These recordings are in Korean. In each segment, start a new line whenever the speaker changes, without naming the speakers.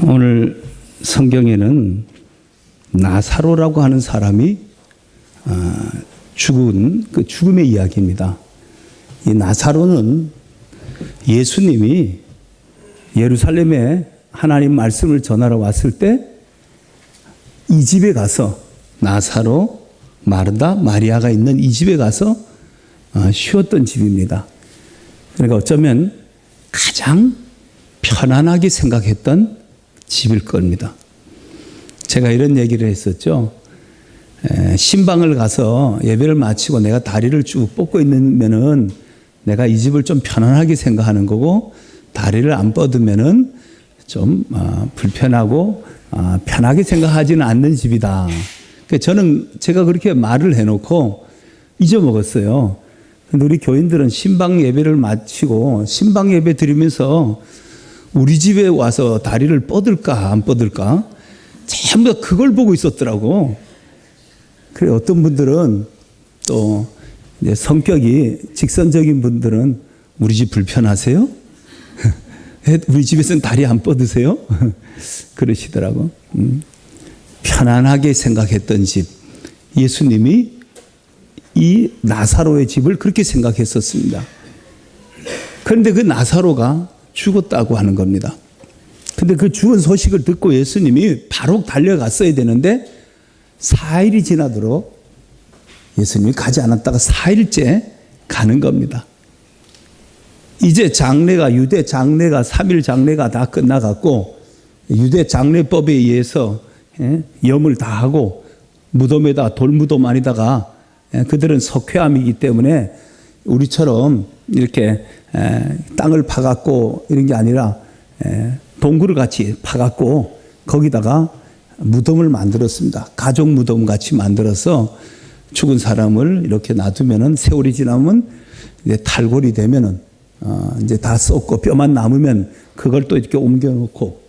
오늘 성경에는 나사로라고 하는 사람이 죽은 그 죽음의 이야기입니다. 이 나사로는 예수님이 예루살렘에 하나님 말씀을 전하러 왔을 때 이 집에 가서 나사로, 마르다, 마리아가 있는 이 집에 가서 쉬었던 집입니다. 그러니까 어쩌면 가장 편안하게 생각했던 집일 겁니다. 제가 이런 얘기를 했었죠. 신방을 가서 예배를 마치고 내가 다리를 쭉 뻗고 있으면은 내가 이 집을 좀 편안하게 생각하는 거고, 다리를 안 뻗으면은 좀 불편하고 편하게 생각하지는 않는 집이다. 제가 그렇게 말을 해놓고 잊어먹었어요. 근데 우리 교인들은 신방 예배를 마치고 신방 예배 드리면서 우리 집에 와서 다리를 뻗을까 안 뻗을까 전부 다 그걸 보고 있었더라고. 그래, 어떤 분들은 또 이제 성격이 직선적인 분들은 우리 집 불편하세요? 우리 집에서는 다리 안 뻗으세요? 그러시더라고. 편안하게 생각했던 집. 예수님이 이 나사로의 집을 그렇게 생각했었습니다. 그런데 그 나사로가 죽었다고 하는 겁니다. 근데 그 죽은 소식을 듣고 예수님이 바로 달려갔어야 되는데 4일이 지나도록 예수님이 가지 않았다가 4일째 가는 겁니다. 이제 장례가, 유대 장례가, 3일 장례가 다 끝나갔고, 유대 장례법에 의해서 염을 다 하고 무덤에다, 돌무덤 안에다가, 그들은 석회암이기 때문에 우리처럼 이렇게 땅을 파갖고 이런 게 아니라 동굴을 같이 파갖고 거기다가 무덤을 만들었습니다. 가족 무덤 같이 만들어서 죽은 사람을 이렇게 놔두면은 세월이 지나면 이제 탈골이 되면은 이제 다 썩고 뼈만 남으면 그걸 또 이렇게 옮겨놓고,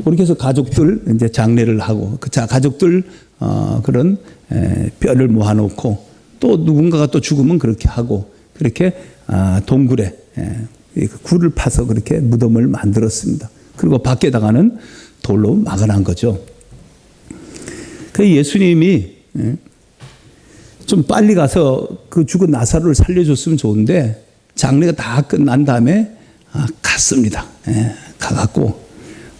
그렇게 해서 가족들 이제 장례를 하고, 그 가족들 그런 뼈를 모아놓고, 또 누군가가 또 죽으면 그렇게 하고, 그렇게 동굴에 굴을 파서 그렇게 무덤을 만들었습니다. 그리고 밖에다가는 돌로 막아놓은 거죠. 그 예수님이 좀 빨리 가서 그 죽은 나사로를 살려줬으면 좋은데, 장례가 다 끝난 다음에 갔습니다. 가갖고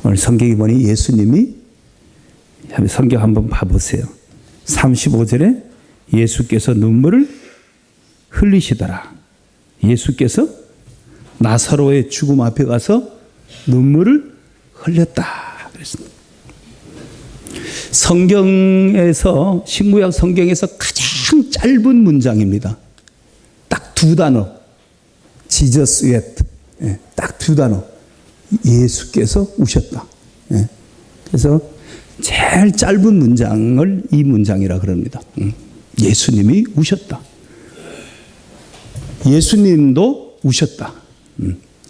오늘 성경에 보니 예수님이, 성경 한번 봐보세요. 35절에 예수께서 눈물을 흘리시더라. 예수께서 나사로의 죽음 앞에 가서 눈물을 흘렸다 그랬습니다. 성경에서, 신구약 성경에서 가장 짧은 문장입니다. 딱 2단어. Jesus wept. 딱 2단어. 예수께서 우셨다. 그래서 제일 짧은 문장을 이 문장이라 그럽니다. 예수님이 우셨다. 예수님도 우셨다.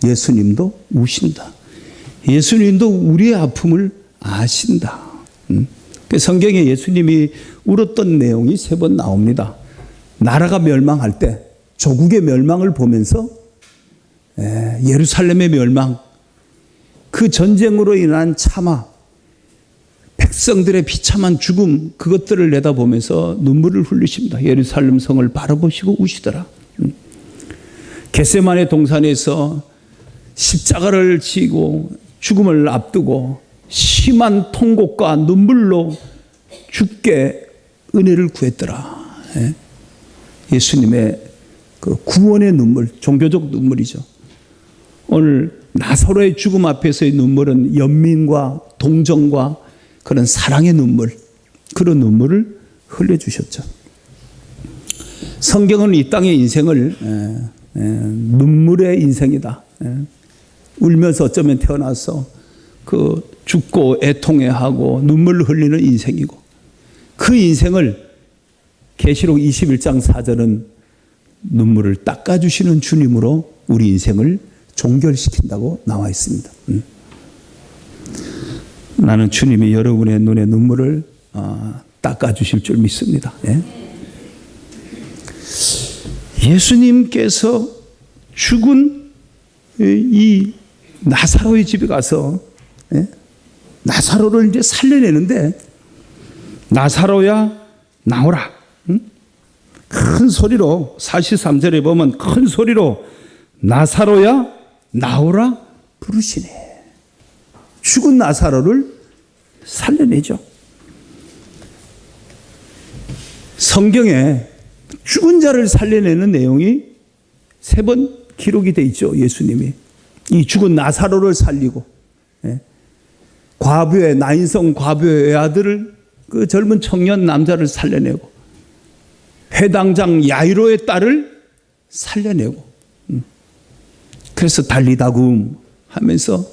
예수님도 우신다. 예수님도 우리의 아픔을 아신다. 성경에 예수님이 울었던 내용이 3번 나옵니다. 나라가 멸망할 때 조국의 멸망을 보면서 예루살렘의 멸망, 그 전쟁으로 인한 참화, 백성들의 비참한 죽음, 그것들을 내다보면서 눈물을 흘리십니다. 예루살렘 성을 바라보시고 우시더라. 겟세마네 동산에서 십자가를 지고 죽음을 앞두고 심한 통곡과 눈물로 주께 은혜를 구했더라. 예수님의 그 구원의 눈물, 종교적 눈물이죠. 오늘 나사로의 죽음 앞에서의 눈물은 연민과 동정과 그런 사랑의 눈물, 그런 눈물을 흘려주셨죠. 성경은 이 땅의 인생을 눈물의 인생이다. 울면서 어쩌면 태어나서 그 죽고 애통해하고 눈물을 흘리는 인생이고, 그 인생을 계시록 21장 4절은 눈물을 닦아주시는 주님으로 우리 인생을 종결시킨다고 나와 있습니다. 나는 주님이 여러분의 눈에 눈물을 닦아주실 줄 믿습니다. 예수님께서 죽은 이 나사로의 집에 가서 나사로를 이제 살려내는데 나사로야 나오라. 응? 큰 소리로 43절에 보면 큰 소리로 나사로야 나오라 부르시네. 죽은 나사로를 살려내죠. 성경에 죽은 자를 살려내는 내용이 3번 기록이 되어 있죠. 예수님이 이 죽은 나사로를 살리고, 과부의 나인성 과부의 외아들을, 그 젊은 청년 남자를 살려내고, 회당장 야이로의 딸을 살려내고, 그래서 달리다굼 하면서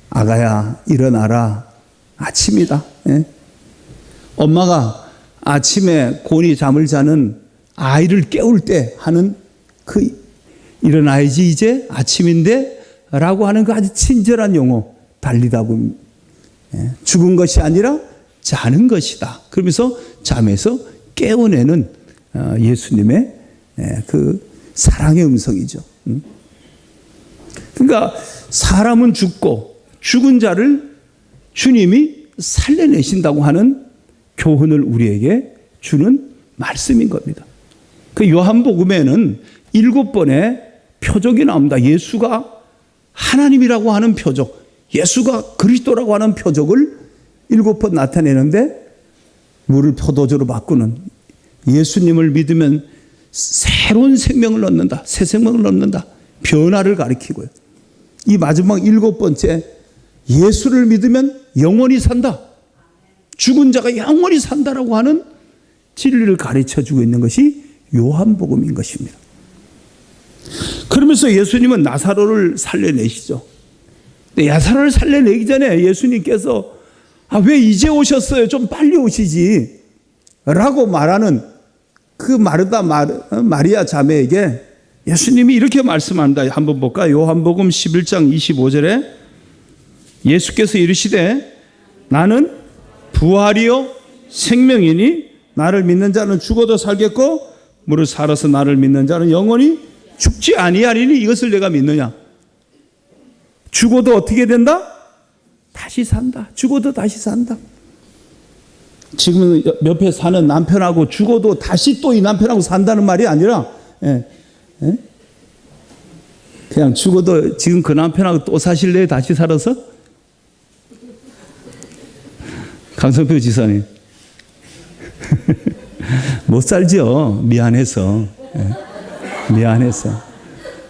아가야 일어나라, 아침이다. 엄마가 아침에 곤히 잠을 자는 아이를 깨울 때 하는 그 일어나야지 이제 아침인데 라고 하는 그 아주 친절한 용어, 달리다굼. 죽은 것이 아니라 자는 것이다. 그러면서 잠에서 깨어내는 예수님의 그 사랑의 음성이죠. 그러니까 사람은 죽고 죽은 자를 주님이 살려내신다고 하는 교훈을 우리에게 주는 말씀인 겁니다. 그 요한복음에는 7번의 표적이 나옵니다. 예수가 하나님이라고 하는 표적, 예수가 그리스도라고 하는 표적을 7번 나타내는데, 물을 포도주로 바꾸는, 예수님을 믿으면 새로운 생명을 얻는다, 새 생명을 얻는다, 변화를 가리키고요. 이 마지막 7번째, 예수를 믿으면 영원히 산다, 죽은 자가 영원히 산다라고 하는 진리를 가르쳐주고 있는 것이 요한복음인 것입니다. 그러면서 예수님은 나사로를 살려내시죠. 근데 나사로를 살려내기 전에 예수님께서 왜 이제 오셨어요? 좀 빨리 오시지 라고 말하는 그 마르다 마리아 자매에게 예수님이 이렇게 말씀합니다. 한번 볼까요? 요한복음 11장 25절에 예수께서 이르시되 나는 부활이요 생명이니 나를 믿는 자는 죽어도 살겠고 무릇 살아서 나를 믿는 자는 영원히 죽지 아니하리니 이것을 내가 믿느냐. 죽어도 어떻게 된다? 다시 산다. 죽어도 다시 산다. 지금 옆에 사는 남편하고 죽어도 다시 또 이 남편하고 산다는 말이 아니라, 그냥 죽어도 지금 그 남편하고 또 사실래요? 다시 살아서? 강성표 지사님. 못 살죠. 미안해서. 미안해서.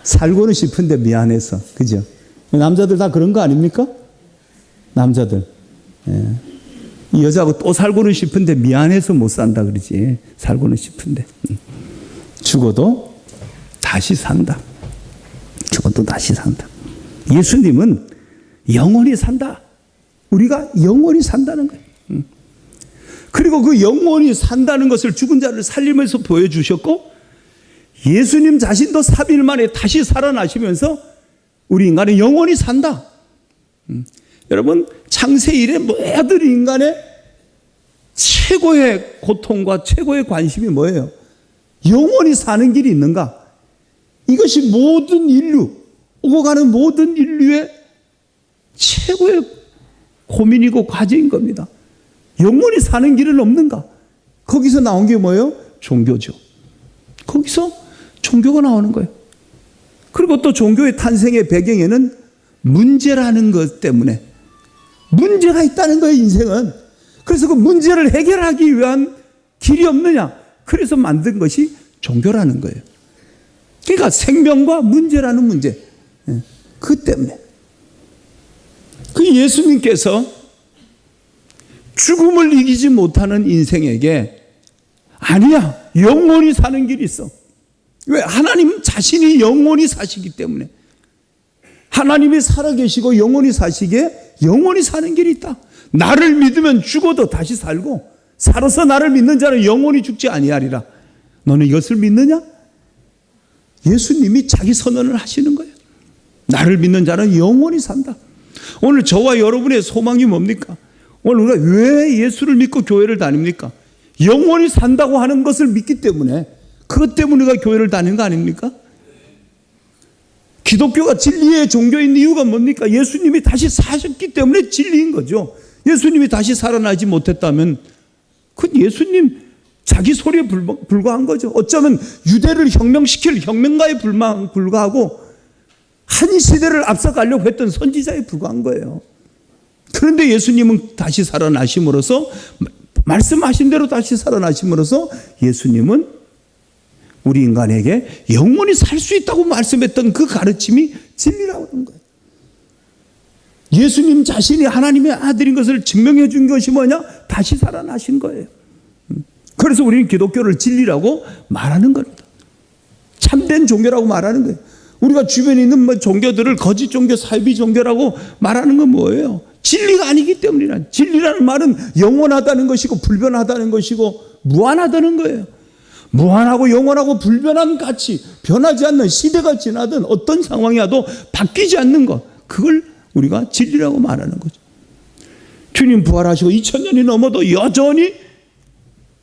살고는 싶은데 미안해서. 그죠? 남자들 다 그런 거 아닙니까? 남자들. 이 여자하고 또 살고는 싶은데 미안해서 못 산다 그러지. 살고는 싶은데. 죽어도 다시 산다. 죽어도 다시 산다. 예수님은 영원히 산다. 우리가 영원히 산다는 거예요. 그리고 그 영원히 산다는 것을 죽은 자를 살리면서 보여주셨고, 예수님 자신도 3일 만에 다시 살아나시면서 우리 인간은 영원히 산다. 여러분, 창세 이래 모든 인간의 최고의 고통과 최고의 관심이 뭐예요? 영원히 사는 길이 있는가? 이것이 모든 인류, 오고 가는 모든 인류의 최고의 고민이고 과제인 겁니다. 영원히 사는 길은 없는가? 거기서 나온 게 뭐예요? 종교죠. 거기서 종교가 나오는 거예요. 그리고 또 종교의 탄생의 배경에는 문제라는 것 때문에 문제가 있다는 거예요, 인생은. 그래서 그 문제를 해결하기 위한 길이 없느냐? 그래서 만든 것이 종교라는 거예요. 그러니까 생명과 문제라는 문제. 그 때문에. 그 예수님께서 죽음을 이기지 못하는 인생에게 아니야, 영원히 사는 길이 있어. 왜? 하나님 자신이 영원히 사시기 때문에. 하나님이 살아계시고 영원히 사시기에 영원히 사는 길이 있다. 나를 믿으면 죽어도 다시 살고 살아서 나를 믿는 자는 영원히 죽지 아니하리라. 너는 이것을 믿느냐? 예수님이 자기 선언을 하시는 거예요. 나를 믿는 자는 영원히 산다. 오늘 저와 여러분의 소망이 뭡니까? 오늘 우리가 왜 예수를 믿고 교회를 다닙니까? 영원히 산다고 하는 것을 믿기 때문에, 그것 때문에 우리가 교회를 다니는 거 아닙니까? 기독교가 진리의 종교인 이유가 뭡니까? 예수님이 다시 사셨기 때문에 진리인 거죠. 예수님이 다시 살아나지 못했다면 그건 예수님 자기 소리에 불과한 거죠. 어쩌면 유대를 혁명시킬 혁명가에 불과하고 한 시대를 앞서가려고 했던 선지자에 불과한 거예요. 그런데 예수님은 다시 살아나심으로써, 말씀하신 대로 다시 살아나심으로써 예수님은 우리 인간에게 영원히 살 수 있다고 말씀했던 그 가르침이 진리라고 하는 거예요. 예수님 자신이 하나님의 아들인 것을 증명해 준 것이 뭐냐? 다시 살아나신 거예요. 그래서 우리는 기독교를 진리라고 말하는 겁니다. 참된 종교라고 말하는 거예요. 우리가 주변에 있는 종교들을 거짓 종교, 사이비 종교라고 말하는 건 뭐예요? 진리가 아니기 때문이라. 진리라는 말은 영원하다는 것이고 불변하다는 것이고 무한하다는 거예요. 무한하고 영원하고 불변한 가치, 변하지 않는, 시대가 지나든 어떤 상황이 와도 바뀌지 않는 것, 그걸 우리가 진리라고 말하는 거죠. 주님 부활하시고 2000년이 넘어도 여전히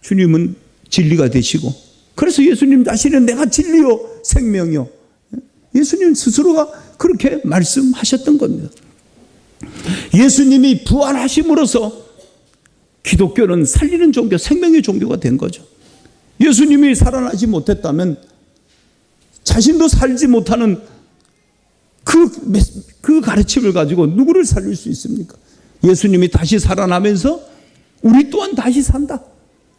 주님은 진리가 되시고, 그래서 예수님 자신은 내가 진리요 생명이요, 예수님 스스로가 그렇게 말씀하셨던 겁니다. 예수님이 부활하심으로써 기독교는 살리는 종교, 생명의 종교가 된 거죠. 예수님이 살아나지 못했다면 자신도 살지 못하는 그 가르침을 가지고 누구를 살릴 수 있습니까? 예수님이 다시 살아나면서 우리 또한 다시 산다.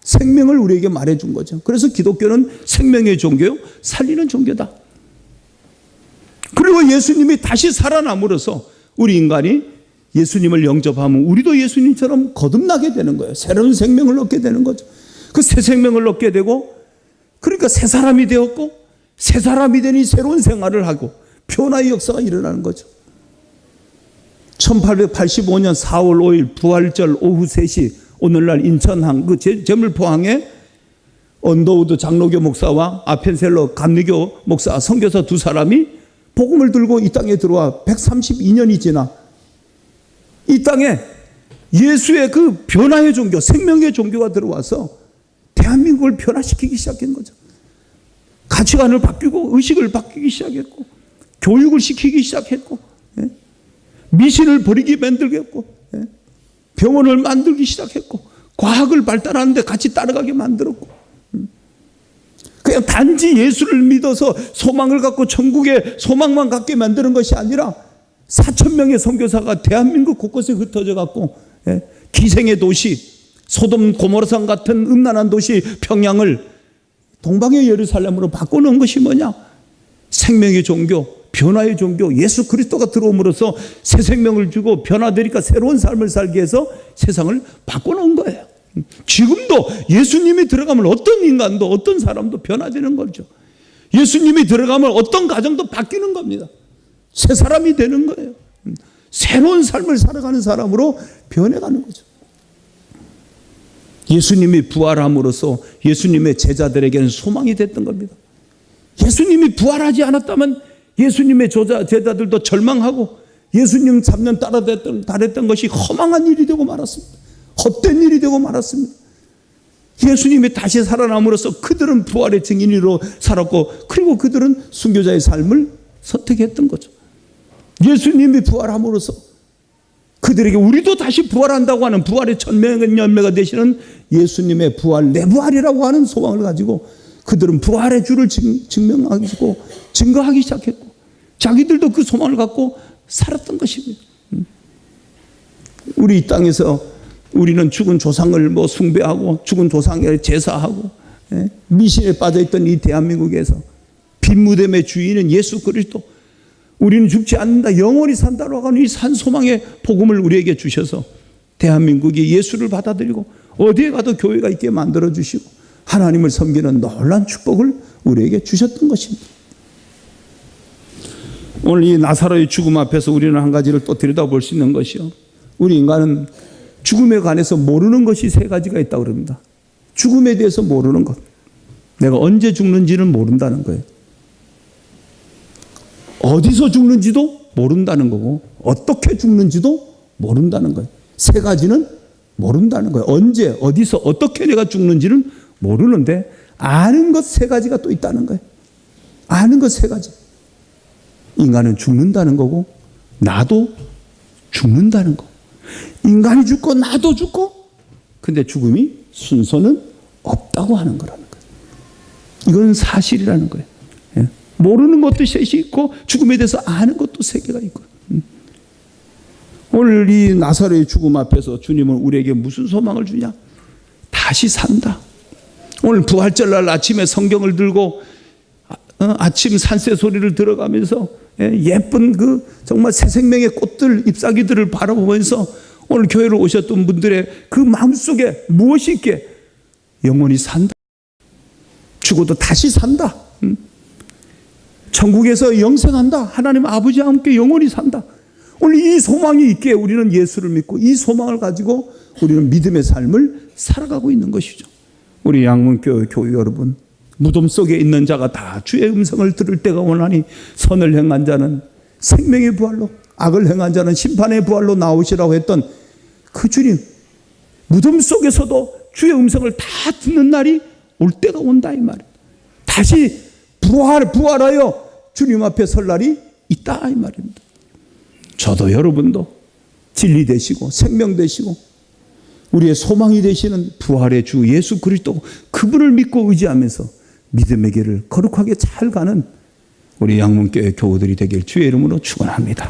생명을 우리에게 말해준 거죠. 그래서 기독교는 생명의 종교요, 살리는 종교다. 그리고 예수님이 다시 살아남으로써 우리 인간이 예수님을 영접하면 우리도 예수님처럼 거듭나게 되는 거예요. 새로운 생명을 얻게 되는 거죠. 그 새 생명을 얻게 되고, 그러니까 새 사람이 되었고, 새 사람이 되니 새로운 생활을 하고 변화의 역사가 일어나는 거죠. 1885년 4월 5일 부활절 오후 3시, 오늘날 인천항 그 제물포항에 언더우드 장로교 목사와 아펜셀러 감리교 목사 선교사 두 사람이 복음을 들고 이 땅에 들어와 132년이 지나 이 땅에 예수의 그 변화의 종교, 생명의 종교가 들어와서 대한민국을 변화시키기 시작한 거죠. 가치관을 바뀌고 의식을 바뀌기 시작했고, 교육을 시키기 시작했고, 미신을 버리게 만들겠고, 병원을 만들기 시작했고, 과학을 발달하는데 같이 따라가게 만들었고, 그냥 단지 예수를 믿어서 소망을 갖고 천국에 소망만 갖게 만드는 것이 아니라 4,000명의 선교사가 대한민국 곳곳에 흩어져 갖고 기생의 도시, 소돔 고모라산 같은 음란한 도시 평양을 동방의 예루살렘으로 바꿔놓은 것이 뭐냐? 생명의 종교, 변화의 종교, 예수 그리스도가 들어옴으로써 새 생명을 주고 변화되니까 새로운 삶을 살게 해서 세상을 바꿔놓은 거예요. 지금도 예수님이 들어가면 어떤 인간도 어떤 사람도 변화되는 거죠. 예수님이 들어가면 어떤 가정도 바뀌는 겁니다. 새 사람이 되는 거예요. 새로운 삶을 살아가는 사람으로 변해가는 거죠. 예수님이 부활함으로써 예수님의 제자들에게는 소망이 됐던 겁니다. 예수님이 부활하지 않았다면 예수님의 제자들도 절망하고 예수님 3년 따랐던 것이 허망한 일이 되고 말았습니다. 헛된 일이 되고 말았습니다. 예수님이 다시 살아남으로써 그들은 부활의 증인으로 살았고, 그리고 그들은 순교자의 삶을 선택했던 거죠. 예수님이 부활함으로써 그들에게 우리도 다시 부활한다고 하는 부활의 천명연매가 되시는 예수님의 부활, 내 부활이라고 하는 소망을 가지고 그들은 부활의 주를 증명하고 증거하기 시작했고, 자기들도 그 소망을 갖고 살았던 것입니다. 우리 이 땅에서 우리는 죽은 조상을 숭배하고 죽은 조상에 제사하고 미신에 빠져있던 이 대한민국에서 빈무덤의 주인은 예수 그리스도, 우리는 죽지 않는다, 영원히 산다라고 하는 이 산소망의 복음을 우리에게 주셔서 대한민국이 예수를 받아들이고 어디에 가도 교회가 있게 만들어주시고 하나님을 섬기는 놀라운 축복을 우리에게 주셨던 것입니다. 오늘 이 나사로의 죽음 앞에서 우리는 한 가지를 또 들여다볼 수 있는 것이요, 우리 인간은 죽음에 관해서 모르는 것이 3가지가 있다고 그럽니다. 죽음에 대해서 모르는 것, 내가 언제 죽는지는 모른다는 거예요. 어디서 죽는지도 모른다는 거고 어떻게 죽는지도 모른다는 거예요. 3가지는 모른다는 거예요. 언제, 어디서, 어떻게 내가 죽는지는 모르는데 아는 것 3가지가 또 있다는 거예요. 아는 것 3가지. 인간은 죽는다는 거고 나도 죽는다는 거. 인간이 죽고 나도 죽고, 근데 죽음이 순서는 없다고 하는 거라는 거예요. 이건 사실이라는 거예요. 예. 모르는 것도 셋이 있고 죽음에 대해서 아는 것도 세 개가 있고. 오늘 이 나사로의 죽음 앞에서 주님은 우리에게 무슨 소망을 주냐? 다시 산다. 오늘 부활절날 아침에 성경을 들고 아침 산새 소리를 들어가면서 예쁜 그 정말 새 생명의 꽃들, 잎사귀들을 바라보면서 오늘 교회로 오셨던 분들의 그 마음속에 무엇이 있게? 영원히 산다. 죽어도 다시 산다. 천국에서 영생한다. 하나님 아버지와 함께 영원히 산다. 오늘 이 소망이 있기에 우리는 예수를 믿고 이 소망을 가지고 우리는 믿음의 삶을 살아가고 있는 것이죠. 우리 양문교회 교회 여러분, 무덤 속에 있는 자가 다 주의 음성을 들을 때가 오나니 선을 행한 자는 생명의 부활로, 악을 행한 자는 심판의 부활로 나오시라고 했던 그 주님, 무덤 속에서도 주의 음성을 다 듣는 날이 올 때가 온다 이 말이에요. 다시 부활하여 주님 앞에 설 날이 있다 이 말입니다. 저도 여러분도 진리 되시고 생명 되시고 우리의 소망이 되시는 부활의 주 예수 그리스도, 그분을 믿고 의지하면서 믿음의 길을 거룩하게 잘 가는 우리 양문교회 교우들이 되길 주의 이름으로 축원합니다.